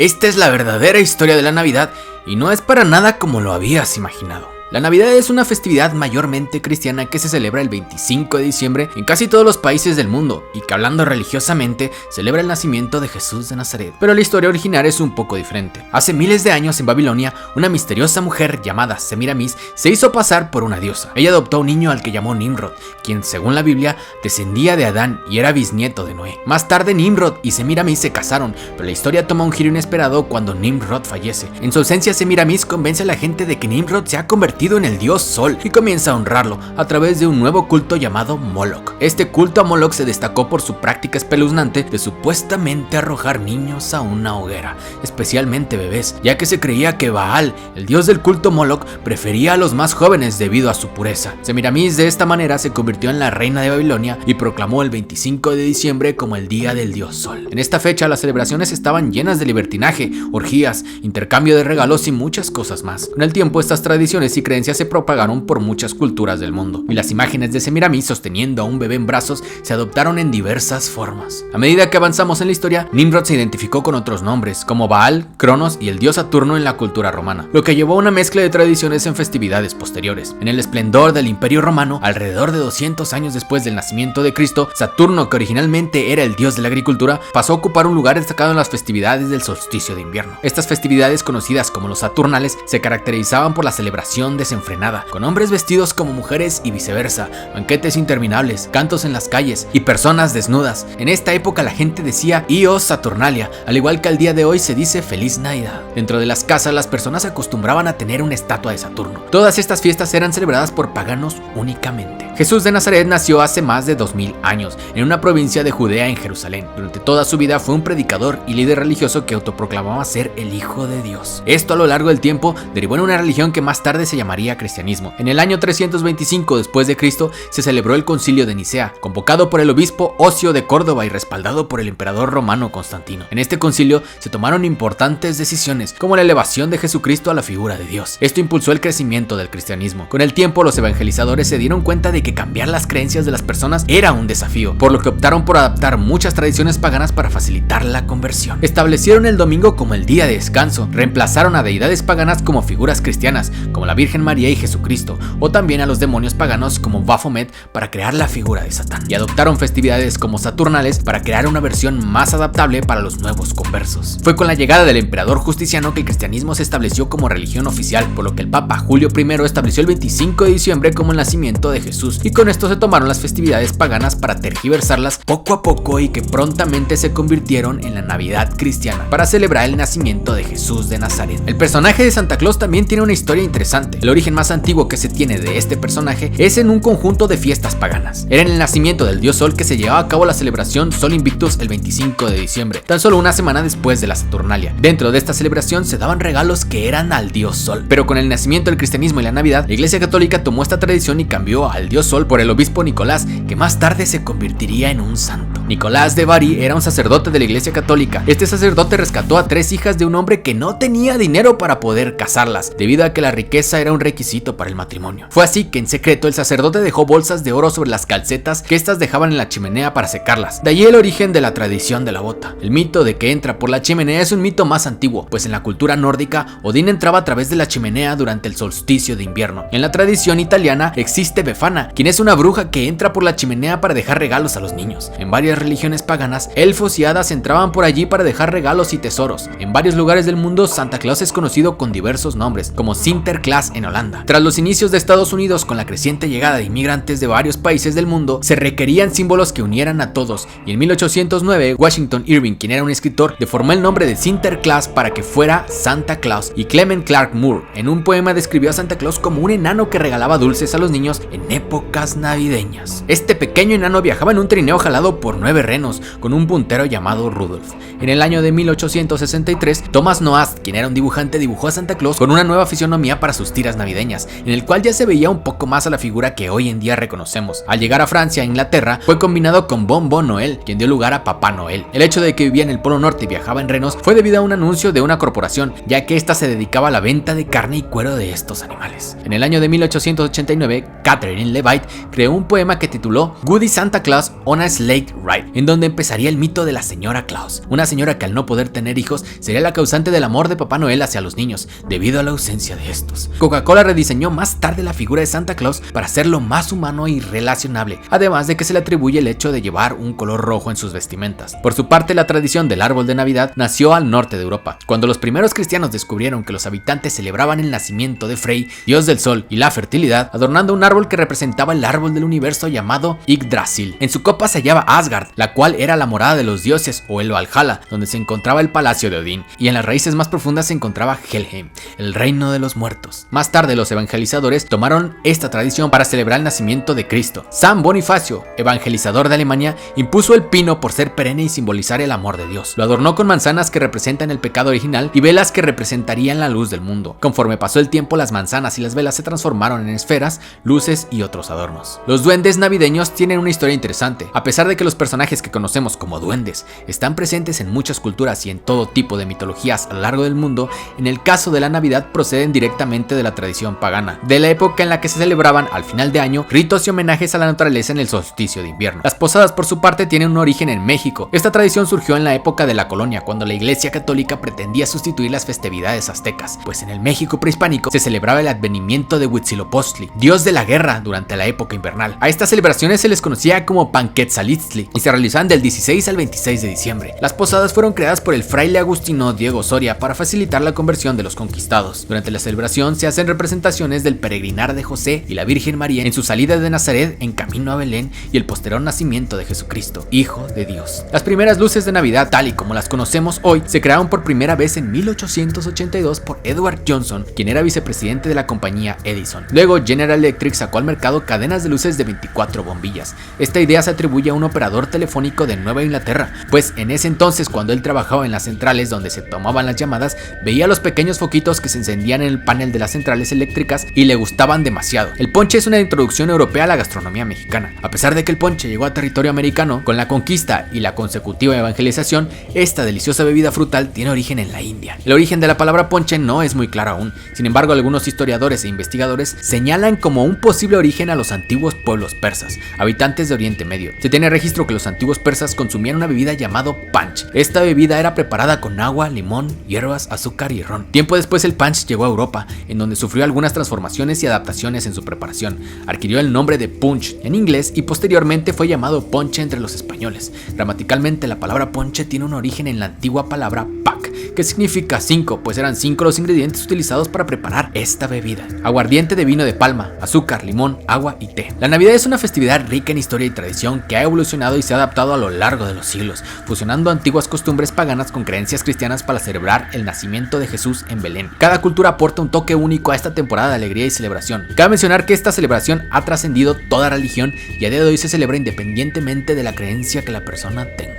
Esta es la verdadera historia de la Navidad y no es para nada como lo habías imaginado. La Navidad es una festividad mayormente cristiana que se celebra el 25 de diciembre en casi todos los países del mundo y que, hablando religiosamente, celebra el nacimiento de Jesús de Nazaret. Pero la historia original es un poco diferente. Hace miles de años en Babilonia, una misteriosa mujer llamada Semiramis se hizo pasar por una diosa. Ella adoptó a un niño al que llamó Nimrod, quien según la Biblia descendía de Adán y era bisnieto de Noé. Más tarde Nimrod y Semiramis se casaron, pero la historia toma un giro inesperado cuando Nimrod fallece. En su ausencia, Semiramis convence a la gente de que Nimrod se ha convertido en el dios Sol y comienza a honrarlo a través de un nuevo culto llamado Moloch. Este culto a Moloch se destacó por su práctica espeluznante de supuestamente arrojar niños a una hoguera, especialmente bebés, ya que se creía que Baal, el dios del culto Moloch, prefería a los más jóvenes debido a su pureza. Semiramis de esta manera se convirtió en la reina de Babilonia y proclamó el 25 de diciembre como el día del dios Sol. En esta fecha las celebraciones estaban llenas de libertinaje, orgías, intercambio de regalos y muchas cosas más. Con el tiempo estas tradiciones y creencias se propagaron por muchas culturas del mundo, y las imágenes de Semiramis sosteniendo a un bebé en brazos se adoptaron en diversas formas. A medida que avanzamos en la historia, Nimrod se identificó con otros nombres, como Baal, Cronos y el dios Saturno en la cultura romana, lo que llevó a una mezcla de tradiciones en festividades posteriores. En el esplendor del Imperio Romano, alrededor de 200 años después del nacimiento de Cristo, Saturno, que originalmente era el dios de la agricultura, pasó a ocupar un lugar destacado en las festividades del solsticio de invierno. Estas festividades, conocidas como los Saturnales, se caracterizaban por la celebración desenfrenada, con hombres vestidos como mujeres y viceversa, banquetes interminables, cantos en las calles y personas desnudas. En esta época la gente decía Ios Saturnalia, al igual que al día de hoy se dice Feliz Navidad. Dentro de las casas las personas acostumbraban a tener una estatua de Saturno. Todas estas fiestas eran celebradas por paganos únicamente. Jesús de Nazaret nació hace más de 2000 años en una provincia de Judea en Jerusalén. Durante toda su vida fue un predicador y líder religioso que autoproclamaba ser el Hijo de Dios. Esto a lo largo del tiempo derivó en una religión que más tarde se llamaría cristianismo. En el año 325 después de Cristo se celebró el Concilio de Nicea, convocado por el obispo Osio de Córdoba y respaldado por el emperador romano Constantino. En este concilio se tomaron importantes decisiones, como la elevación de Jesucristo a la figura de Dios. Esto impulsó el crecimiento del cristianismo. Con el tiempo, los evangelizadores se dieron cuenta de que cambiar las creencias de las personas era un desafío, por lo que optaron por adaptar muchas tradiciones paganas para facilitar la conversión. Establecieron el domingo como el día de descanso, reemplazaron a deidades paganas como figuras cristianas, como la Virgen María y Jesucristo, o también a los demonios paganos como Baphomet para crear la figura de Satán, y adoptaron festividades como Saturnales para crear una versión más adaptable para los nuevos conversos. Fue con la llegada del emperador Justiniano que el cristianismo se estableció como religión oficial, por lo que el Papa Julio I estableció el 25 de diciembre como el nacimiento de Jesús, y con esto se tomaron las festividades paganas para tergiversarlas poco a poco y que prontamente se convirtieron en la Navidad cristiana para celebrar el nacimiento de Jesús de Nazaret. El personaje de Santa Claus también tiene una historia interesante. El origen más antiguo que se tiene de este personaje es en un conjunto de fiestas paganas. Era en el nacimiento del dios Sol que se llevaba a cabo la celebración Sol Invictus el 25 de diciembre, tan solo una semana después de la Saturnalia. Dentro de esta celebración se daban regalos que eran al dios Sol, pero con el nacimiento del cristianismo y la Navidad, la Iglesia Católica tomó esta tradición y cambió al dios Sol por el obispo Nicolás, que más tarde se convertiría en un santo. Nicolás de Bari era un sacerdote de la Iglesia Católica. Este sacerdote rescató a 3 hijas de un hombre que no tenía dinero para poder casarlas, debido a que la riqueza era un requisito para el matrimonio. Fue así que en secreto el sacerdote dejó bolsas de oro sobre las calcetas que estas dejaban en la chimenea para secarlas. De allí el origen de la tradición de la bota. El mito de que entra por la chimenea es un mito más antiguo, pues en la cultura nórdica Odín entraba a través de la chimenea durante el solsticio de invierno. En la tradición italiana existe Befana, quien es una bruja que entra por la chimenea para dejar regalos a los niños. En varias religiones paganas, elfos y hadas entraban por allí para dejar regalos y tesoros. En varios lugares del mundo, Santa Claus es conocido con diversos nombres, como Sinterklaas en Holanda. Tras los inicios de Estados Unidos, con la creciente llegada de inmigrantes de varios países del mundo, se requerían símbolos que unieran a todos, y en 1809, Washington Irving, quien era un escritor, deformó el nombre de Sinterklaas para que fuera Santa Claus, y Clement Clark Moore, en un poema, describió a Santa Claus como un enano que regalaba dulces a los niños en épocas navideñas. Este pequeño enano viajaba en un trineo jalado por 9 renos, con un puntero llamado Rudolf. En el año de 1863, Thomas Noast, quien era un dibujante, dibujó a Santa Claus con una nueva fisonomía para sus tiras navideñas, en el cual ya se veía un poco más a la figura que hoy en día reconocemos. Al llegar a Francia e Inglaterra, fue combinado con Bon Bon Noel, quien dio lugar a Papá Noel. El hecho de que vivía en el Polo Norte y viajaba en renos fue debido a un anuncio de una corporación, ya que esta se dedicaba a la venta de carne y cuero de estos animales. En el año de 1889, Catherine Leavitt creó un poema que tituló Goody Santa Claus on a Sleigh Ride. Wright, en donde empezaría el mito de la señora Claus, una señora que al no poder tener hijos sería la causante del amor de Papá Noel hacia los niños, debido a la ausencia de estos. Coca-Cola rediseñó más tarde la figura de Santa Claus para hacerlo más humano y relacionable, además de que se le atribuye el hecho de llevar un color rojo en sus vestimentas. Por su parte, la tradición del árbol de Navidad nació al norte de Europa, cuando los primeros cristianos descubrieron que los habitantes celebraban el nacimiento de Frey, dios del sol y la fertilidad, adornando un árbol que representaba el árbol del universo llamado Yggdrasil. En su copa se hallaba Asgard, la cual era la morada de los dioses, o el Valhalla, donde se encontraba el palacio de Odín, y en las raíces más profundas se encontraba Helheim, el reino de los muertos. Más tarde, los evangelizadores tomaron esta tradición para celebrar el nacimiento de Cristo. San Bonifacio, evangelizador de Alemania, impuso el pino por ser perenne y simbolizar el amor de Dios. Lo adornó con manzanas que representan el pecado original y velas que representarían la luz del mundo. Conforme pasó el tiempo, las manzanas y las velas se transformaron en esferas, luces y otros adornos. Los duendes navideños tienen una historia interesante. A pesar de que los personajes que conocemos como duendes están presentes en muchas culturas y en todo tipo de mitologías a lo largo del mundo, en el caso de la Navidad proceden directamente de la tradición pagana, de la época en la que se celebraban al final de año ritos y homenajes a la naturaleza en el solsticio de invierno. Las posadas, por su parte, tienen un origen en México. Esta tradición surgió en la época de la colonia, cuando la Iglesia Católica pretendía sustituir las festividades aztecas, pues en el México prehispánico se celebraba el advenimiento de Huitzilopochtli, dios de la guerra, durante la época invernal. A estas celebraciones se les conocía como Panquetzalitzli y se realizaban del 16 al 26 de diciembre. Las posadas fueron creadas por el fraile agustino Diego Soria para facilitar la conversión de los conquistados. Durante la celebración se hacen representaciones del peregrinar de José y la Virgen María en su salida de Nazaret en camino a Belén y el posterior nacimiento de Jesucristo, Hijo de Dios. Las primeras luces de Navidad, tal y como las conocemos hoy, se crearon por primera vez en 1882 por Edward Johnson, quien era vicepresidente de la compañía Edison. Luego, General Electric sacó al mercado cadenas de luces de 24 bombillas. Esta idea se atribuye a un operador telefónico de Nueva Inglaterra, pues en ese entonces, cuando él trabajaba en las centrales donde se tomaban las llamadas, veía los pequeños foquitos que se encendían en el panel de las centrales eléctricas y le gustaban demasiado. El ponche es una introducción europea a la gastronomía mexicana. A pesar de que el ponche llegó a territorio americano, con la conquista y la consecutiva evangelización, esta deliciosa bebida frutal tiene origen en la India. El origen de la palabra ponche no es muy claro aún. Sin embargo, algunos historiadores e investigadores señalan como un posible origen a los antiguos pueblos persas, habitantes de Oriente Medio. Se tiene registro que los antiguos persas consumían una bebida llamada punch. Esta bebida era preparada con agua, limón, hierbas, azúcar y ron. Tiempo después el punch llegó a Europa, en donde sufrió algunas transformaciones y adaptaciones en su preparación. Adquirió el nombre de punch en inglés y posteriormente fue llamado ponche entre los españoles. Gramaticalmente, la palabra ponche tiene un origen en la antigua palabra pack, que significa 5, pues eran 5 los ingredientes utilizados para preparar esta bebida: aguardiente de vino de palma, azúcar, limón, agua y té. La Navidad es una festividad rica en historia y tradición que ha evolucionado y se ha adaptado a lo largo de los siglos, fusionando antiguas costumbres paganas con creencias cristianas para celebrar el nacimiento de Jesús en Belén. Cada cultura aporta un toque único a esta temporada de alegría y celebración. Cabe mencionar que esta celebración ha trascendido toda religión y a día de hoy se celebra independientemente de la creencia que la persona tenga.